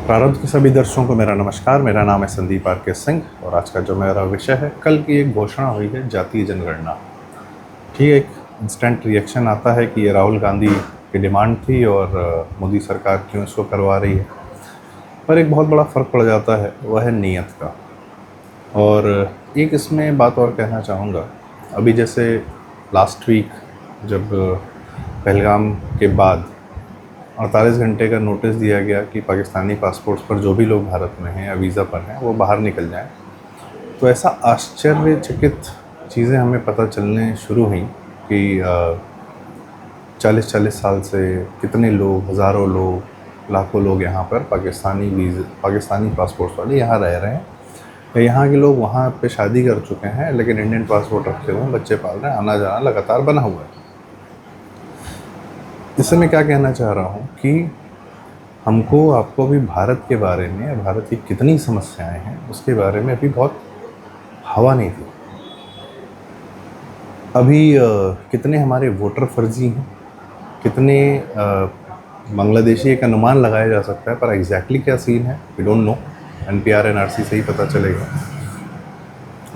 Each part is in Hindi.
प्रारंभ के सभी दर्शकों को मेरा नमस्कार। मेरा नाम है संदीप आर के सिंह और आज का जो मेरा विषय है, कल की एक घोषणा हुई है जातीय जनगणना। ठीक, एक इंस्टेंट रिएक्शन आता है कि ये राहुल गांधी की डिमांड थी और मोदी सरकार क्यों इसको करवा रही है, पर एक बहुत बड़ा फ़र्क पड़ जाता है, वह है नीयत का। और एक इसमें बात और कहना चाहूँगा, अभी जैसे लास्ट वीक जब पहलगाम के बाद 48 घंटे का नोटिस दिया गया कि पाकिस्तानी पासपोर्ट्स पर जो भी लोग भारत में हैं या वीज़ा पर हैं वो बाहर निकल जाएं, तो ऐसा आश्चर्यचकित चीज़ें हमें पता चलने शुरू हुई कि 40-40 साल से कितने लोग, हज़ारों लोग, लाखों लोग यहाँ पर पाकिस्तानी पासपोर्ट्स वाले यहाँ रह रहे हैं, या यहाँ के लोग वहाँ पे शादी कर चुके हैं लेकिन इंडियन पासपोर्ट रखे हुए हैं, बच्चे पाल रहे हैं, आना जाना लगातार बना हुआ है। इससे मैं क्या कहना चाह रहा हूँ कि हमको आपको भी भारत के बारे में, भारत की कितनी समस्याएं हैं उसके बारे में अभी बहुत हवा नहीं थी। अभी कितने हमारे वोटर फर्जी हैं, कितने बांग्लादेशी, एक अनुमान लगाया जा सकता है, पर एग्जैक्टली क्या सीन है we don't know. NPR NRC से ही पता चलेगा।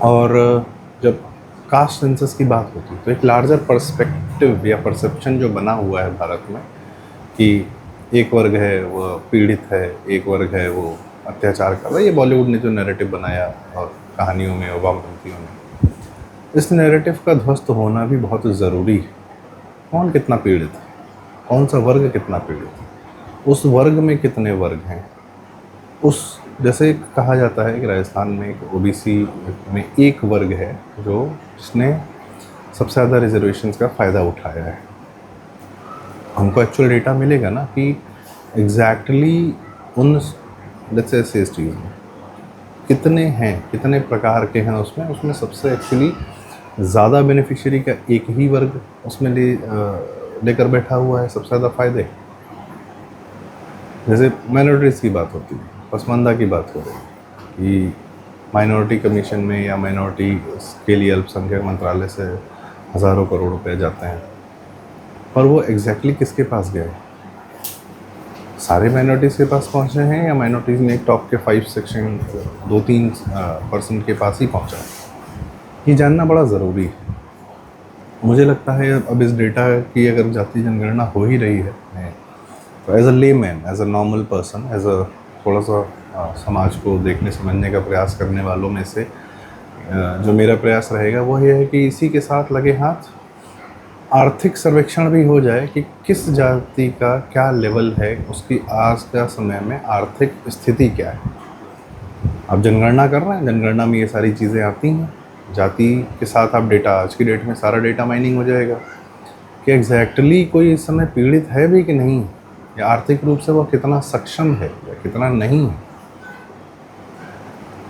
और जब कास्ट सेंसस की बात होती है तो एक लार्जर पर्सपेक्टिव या परसेप्शन जो बना हुआ है भारत में कि एक वर्ग है वो पीड़ित है, एक वर्ग है वो अत्याचार कर रहा है। ये बॉलीवुड ने जो नैरेटिव बनाया और कहानियों में और वामपंथियों में, इस नैरेटिव का ध्वस्त होना भी बहुत ज़रूरी है। कौन कितना पीड़ित है, कौन सा वर्ग कितना पीड़ित है, उस वर्ग में कितने वर्ग हैं। उस जैसे कहा जाता है कि राजस्थान में एक OBC में एक वर्ग है जो जिसने सबसे ज़्यादा रिजर्वेशंस का फ़ायदा उठाया है। हमको एक्चुअल डेटा मिलेगा ना कि एग्जैक्टली उन लेट्स से इस चीज़ में कितने हैं, कितने प्रकार के हैं उसमें सबसे एक्चुअली ज़्यादा बेनिफिशियरी का एक ही वर्ग उसमें लेकर बैठा हुआ है सबसे ज़्यादा फ़ायदे। जैसे माइनॉरिटीज़ की बात होती है, पसमानदा की बात हो रही है कि माइनॉरिटी कमीशन में या माइनॉरिटी के लिए अल्पसंख्यक मंत्रालय से हज़ारों करोड़ रुपए जाते हैं, पर वो एग्जैक्टली किसके पास गए? सारे माइनॉरिटीज़ के पास पहुँचे हैं या माइनॉरिटीज़ में एक टॉप के 5 सेक्शन 2-3% के पास ही पहुँचा है? ये जानना बड़ा ज़रूरी है। मुझे लगता है अब इस डेटा की अगर जातीय जनगणना हो ही रही है, तो as a layman, as a normal person, as a थोड़ा सा समाज को देखने समझने का प्रयास करने वालों में से जो मेरा प्रयास रहेगा वो ये है कि इसी के साथ लगे हाथ आर्थिक सर्वेक्षण भी हो जाए कि किस जाति का क्या लेवल है, उसकी आज का समय में आर्थिक स्थिति क्या है। आप जनगणना कर रहे हैं, जनगणना में ये सारी चीज़ें आती हैं, जाति के साथ आप डेटा, आज की डेट में सारा डेटा माइनिंग हो जाएगा कि एग्जैक्टली कोई इस समय पीड़ित है भी कि नहीं, या आर्थिक रूप से वो कितना सक्षम है या कितना नहीं है,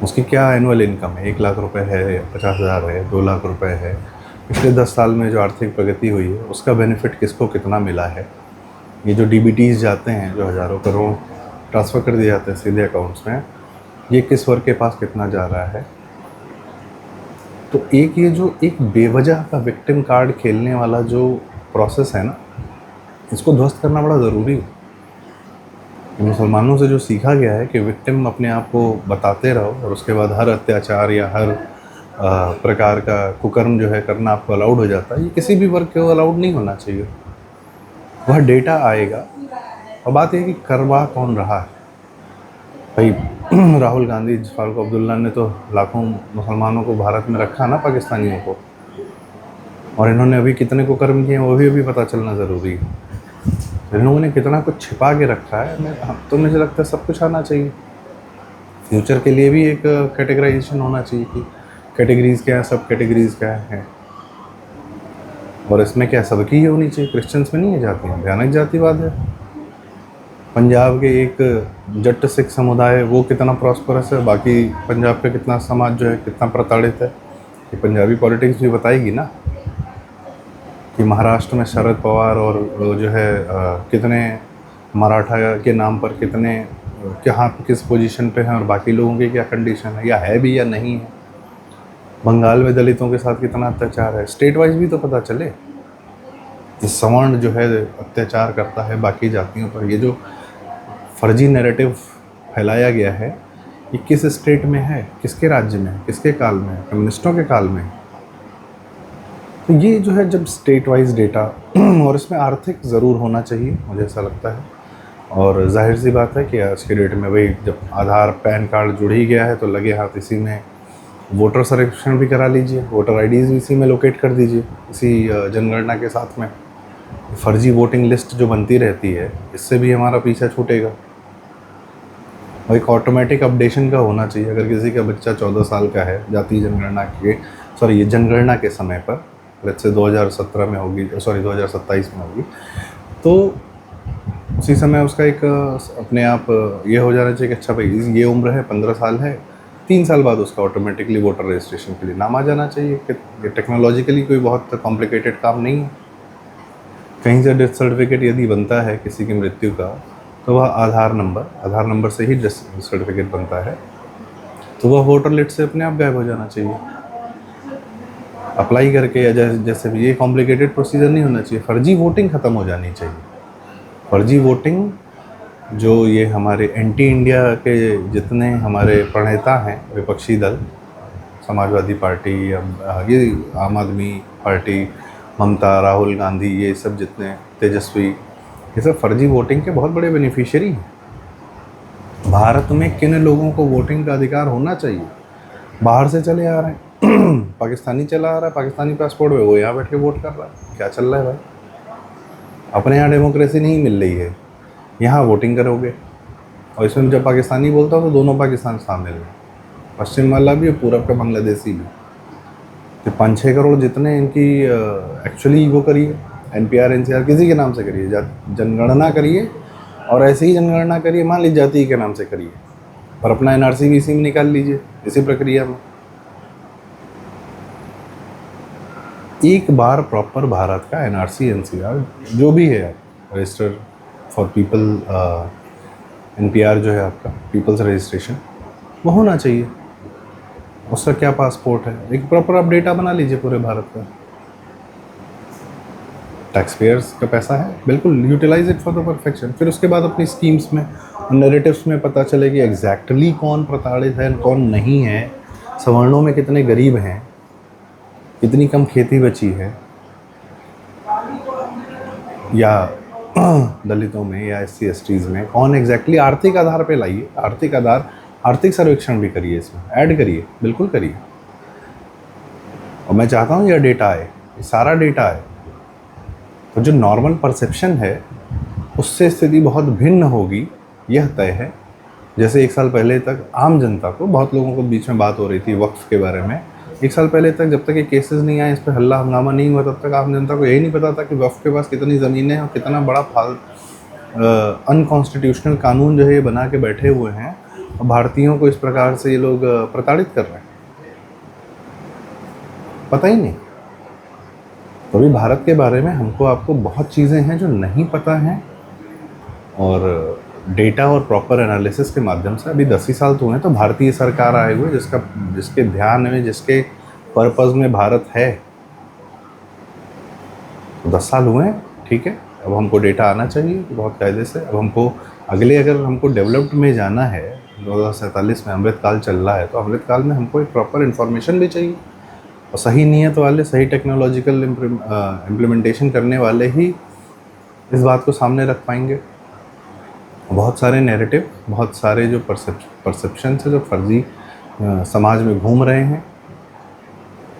उसकी क्या एनुअल इनकम है, 1 लाख रुपए है, 50,000 है, 2 लाख रुपए है, पिछले 10 साल में जो आर्थिक प्रगति हुई है उसका बेनिफिट किसको कितना मिला है। ये जो DBTs जाते हैं, जो हज़ारों करोड़ ट्रांसफ़र कर दिए जाते हैं सीधे अकाउंट्स में, ये किस वर्ग के पास कितना जा रहा है। तो ये जो एक बेवजह का विक्टिम कार्ड खेलने वाला जो प्रोसेस है ना, इसको ध्वस्त करना बड़ा ज़रूरी है। मुसलमानों से जो सीखा गया है कि विक्टिम अपने आप को बताते रहो और उसके बाद हर अत्याचार या हर प्रकार का कुकर्म जो है करना आपको अलाउड हो जाता है, ये किसी भी वर्ग को अलाउड नहीं होना चाहिए। वह डेटा आएगा और बात यह कि करवा कौन रहा है भाई। राहुल गांधी, फारूक अब्दुल्ला ने तो लाखों मुसलमानों को भारत में रखा ना, पाकिस्तानियों को, और इन्होंने अभी कितने कुकर्म किए हैं वो भी पता चलना ज़रूरी है। इन लोगों ने कितना कुछ छिपा के रखा है, तो मुझे लगता है सब कुछ आना चाहिए। फ्यूचर के लिए भी एक कैटेगराइजेशन होना चाहिए कि कैटेगरीज़ क्या है, सब कैटेगरीज़ क्या है, और इसमें क्या सबकी ही होनी चाहिए। क्रिश्चियंस में नहीं है जातियाँ, भयानक जातिवाद है। पंजाब के एक जट सिख समुदाय वो कितना प्रॉस्परस है, बाकी पंजाब का कितना समाज जो है कितना प्रताड़ित है, ये पंजाबी पॉलिटिक्स भी बताएगी ना कि महाराष्ट्र में शरद पवार और जो है कितने मराठा के नाम पर कितने कहाँ किस पोजीशन पे हैं और बाकी लोगों की क्या कंडीशन है, या है भी या नहीं है। बंगाल में दलितों के साथ कितना अत्याचार है, स्टेट वाइज भी तो पता चले। इस सवर्ण जो है अत्याचार करता है बाकी जातियों पर, ये जो फर्जी नैरेटिव फैलाया गया है, ये किस स्टेट में है, किसके राज्य में है, किसके काल में है, कम्युनिस्टों के काल में है। तो ये जो है जब स्टेट वाइज डेटा और इसमें आर्थिक ज़रूर होना चाहिए, मुझे ऐसा लगता है। और जाहिर सी बात है कि आज के डेट में वही जब आधार पैन कार्ड जुड़ ही गया है तो लगे हाथ इसी में वोटर सर्वेक्षण भी करा लीजिए, वोटर आईडीज़ भी इसी में लोकेट कर दीजिए, इसी जनगणना के साथ में। फर्जी वोटिंग लिस्ट जो बनती रहती है, इससे भी हमारा पीछा छूटेगा। और एक ऑटोमेटिक अपडेशन का होना चाहिए। अगर किसी का बच्चा 14 साल का है, जातीय जनगणना के ये जनगणना के समय पर, लेट्स से 2017 में होगी, 2027 में होगी, तो उसी समय उसका एक अपने आप ये हो जाना चाहिए कि अच्छा भाई ये उम्र है, 15 साल है, 3 साल बाद उसका ऑटोमेटिकली वोटर रजिस्ट्रेशन के लिए नाम आ जाना चाहिए। कि ये टेक्नोलॉजिकली कोई बहुत कॉम्प्लिकेटेड काम नहीं है। कहीं से डेथ सर्टिफिकेट यदि बनता है किसी की मृत्यु का, तो वह आधार नंबर से ही डेथ सर्टिफिकेट बनता है, तो वह वोटर लिस्ट से अपने आप गायब हो जाना चाहिए। अप्लाई करके या जैसे भी, ये कॉम्प्लिकेटेड प्रोसीजर नहीं होना चाहिए। फर्जी वोटिंग ख़त्म हो जानी चाहिए। फर्जी वोटिंग जो ये हमारे एंटी इंडिया के जितने हमारे प्रणेता हैं, विपक्षी दल, समाजवादी पार्टी या ये आम आदमी पार्टी, ममता, राहुल गांधी, ये सब जितने तेजस्वी, ये सब फर्जी वोटिंग के बहुत बड़े बेनिफिशियरी हैं। भारत में किन लोगों को वोटिंग का अधिकार होना चाहिए? बाहर से चले आ रहे हैं पाकिस्तानी चला आ रहा है, पाकिस्तानी पासपोर्ट में, वो यहाँ बैठ के वोट कर रहा है। क्या चल रहा है भाई? अपने यहाँ डेमोक्रेसी नहीं मिल रही है, यहाँ वोटिंग करोगे। और इसमें जब पाकिस्तानी बोलता हूँ तो दोनों पाकिस्तान शामिल हैं, पश्चिम वाला भी और पूरब का बांग्लादेशी भी। तो 5-6 करोड़ जितने इनकी एक्चुअली वो करिए, NPR NCR किसी के नाम से करिए, जनगणना करिए, और ऐसे ही जनगणना करिए, मान लीजिए जाति के नाम से करिए, और अपना NRC भी इसी में निकाल लीजिए, इसी प्रक्रिया में। एक बार प्रॉपर भारत का NRC NCR जो भी है, रजिस्टर फॉर पीपल, NPR जो है आपका पीपल्स रजिस्ट्रेशन, वो होना चाहिए। उसका क्या पासपोर्ट है, एक प्रॉपर आप डेटा बना लीजिए पूरे भारत का। टैक्स पेयर्स का पैसा है, बिल्कुल utilise it for the perfection. फिर उसके बाद अपनी स्कीम्स में, नैरेटिव्स में पता चले कि एग्जैक्टली कौन प्रताड़ित है, कौन नहीं है, सवर्णों में कितने गरीब हैं, कितनी कम खेती बची है, या दलितों में या SC STs में कौन एग्जैक्टली। आर्थिक आधार पे लाइए, आर्थिक सर्वेक्षण भी करिए, इसमें ऐड करिए, बिल्कुल करिए। और मैं चाहता हूँ यह डेटा आए, ये सारा डेटा आए, तो जो नॉर्मल परसेप्शन है उससे स्थिति बहुत भिन्न होगी, यह तय है। जैसे 1 साल पहले तक आम जनता को, बहुत लोगों को बीच में बात हो रही थी वक्फ के बारे में, 1 साल पहले तक जब तक ये केसेस नहीं आए, इस पर हल्ला हंगामा नहीं हुआ, तब तक आम जनता को यही नहीं पता था कि वक्फ के पास कितनी ज़मीनें हैं और कितना बड़ा अनकॉन्स्टिट्यूशनल कानून जो है ये बना के बैठे हुए हैं, और भारतीयों को इस प्रकार से ये लोग प्रताड़ित कर रहे हैं, पता ही नहीं। तो अभी भारत के बारे में हमको आपको बहुत चीज़ें हैं जो नहीं पता हैं, और डेटा और प्रॉपर एनालिसिस के माध्यम से अभी 10 ही साल तो हुए हैं, तो भारतीय सरकार आए हुए जिसके ध्यान में, जिसके पर्पज़ में भारत है, तो 10 साल हुए हैं, ठीक है। अब हमको डेटा आना चाहिए बहुत कायदे से। अब हमको अगर हमको डेवलप्ड में जाना है, 2047 में अमृतकाल चल रहा है, तो अमृतकाल में हमको एक प्रॉपर इन्फॉर्मेशन भी चाहिए, और सही नीयत वाले, सही टेक्नोलॉजिकल इम्प्लीमेंटेशन करने वाले ही इस बात को सामने रख पाएंगे। बहुत सारे नैरेटिव, बहुत सारे जो परसेप्शन है जो फर्जी समाज में घूम रहे हैं,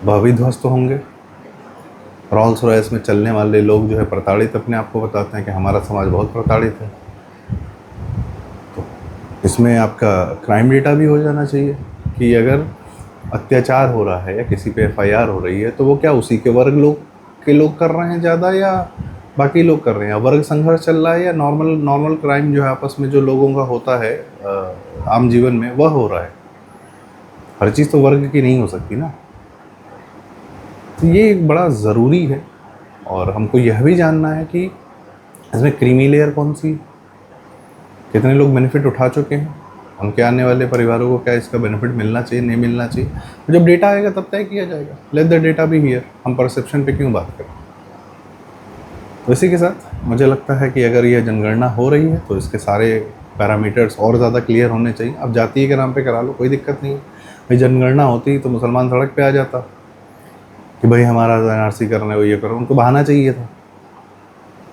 वह भी ध्वस्त होंगे। रोल्स रॉयस में चलने वाले लोग जो है प्रताड़ित अपने आप को बताते हैं कि हमारा समाज बहुत प्रताड़ित है। तो इसमें आपका क्राइम डेटा भी हो जाना चाहिए कि अगर अत्याचार हो रहा है या किसी पे FIR हो रही है, तो वो क्या उसी के वर्ग के लोग कर रहे हैं ज़्यादा, या बाकी लोग कर रहे हैं, वर्ग संघर्ष चल रहा है, या नॉर्मल क्राइम जो है आपस में जो लोगों का होता है आम जीवन में, वह हो रहा है। हर चीज़ तो वर्ग की नहीं हो सकती ना। तो ये एक बड़ा ज़रूरी है, और हमको यह भी जानना है कि इसमें क्रीमी लेयर कौन सी, कितने लोग बेनिफिट उठा चुके हैं, उनके आने वाले परिवारों को क्या इसका बेनिफिट मिलना चाहिए, नहीं मिलना चाहिए। तो जब डेटा आएगा तब तय किया जाएगा। Late the data be here, हम परसेप्शन पे क्यों बात करें। तो इसी के साथ मुझे लगता है कि अगर यह जनगणना हो रही है तो इसके सारे पैरामीटर्स और ज़्यादा क्लियर होने चाहिए। अब जातीय के नाम पे करा लो, कोई दिक्कत नहीं है भाई। जनगणना होती तो मुसलमान सड़क पे आ जाता कि भाई हमारा NRC करना है, वो ये करो। उनको बहाना चाहिए था।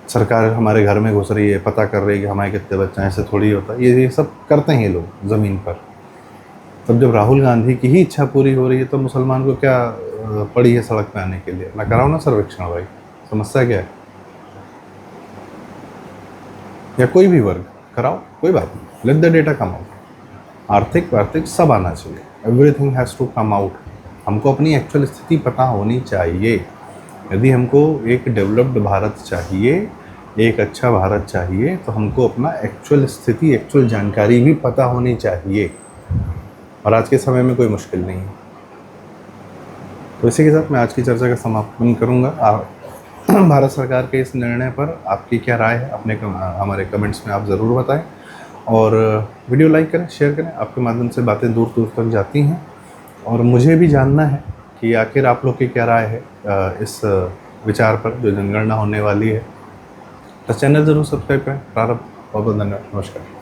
सरकार हमारे घर में घुस रही है, पता कर रही है कि हमारे कितने बच्चे हैं, ऐसे थोड़ी होता। ये सब करते हैं ये लोग ज़मीन पर। तब जब राहुल गांधी की ही इच्छा पूरी हो रही है तो मुसलमान को क्या पड़ी है सड़क पे आने के लिए? ना कराओ ना सर्वेक्षण भाई, समस्या क्या है? या कोई भी वर्ग कराओ, कोई बात नहीं, let the data come out. आर्थिक वार्थिक सब आना चाहिए, everything has to come out. हमको अपनी एक्चुअल स्थिति पता होनी चाहिए। यदि हमको एक डेवलप्ड भारत चाहिए, एक अच्छा भारत चाहिए, तो हमको अपना एक्चुअल स्थिति, एक्चुअल जानकारी भी पता होनी चाहिए। और आज के समय में कोई मुश्किल नहीं है। तो इसी के साथ मैं आज की चर्चा का समापन करूँगा। भारत सरकार के इस निर्णय पर आपकी क्या राय है, अपने हमारे कमेंट्स में आप ज़रूर बताएं। और वीडियो लाइक करें, शेयर करें। आपके माध्यम से बातें दूर दूर तक जाती हैं और मुझे भी जानना है कि आखिर आप लोग की क्या राय है इस विचार पर जो जनगणना होने वाली है। तो चैनल ज़रूर सब्सक्राइब करें। प्रारंभ, बहुत बहुत धन्यवाद, नमस्कार।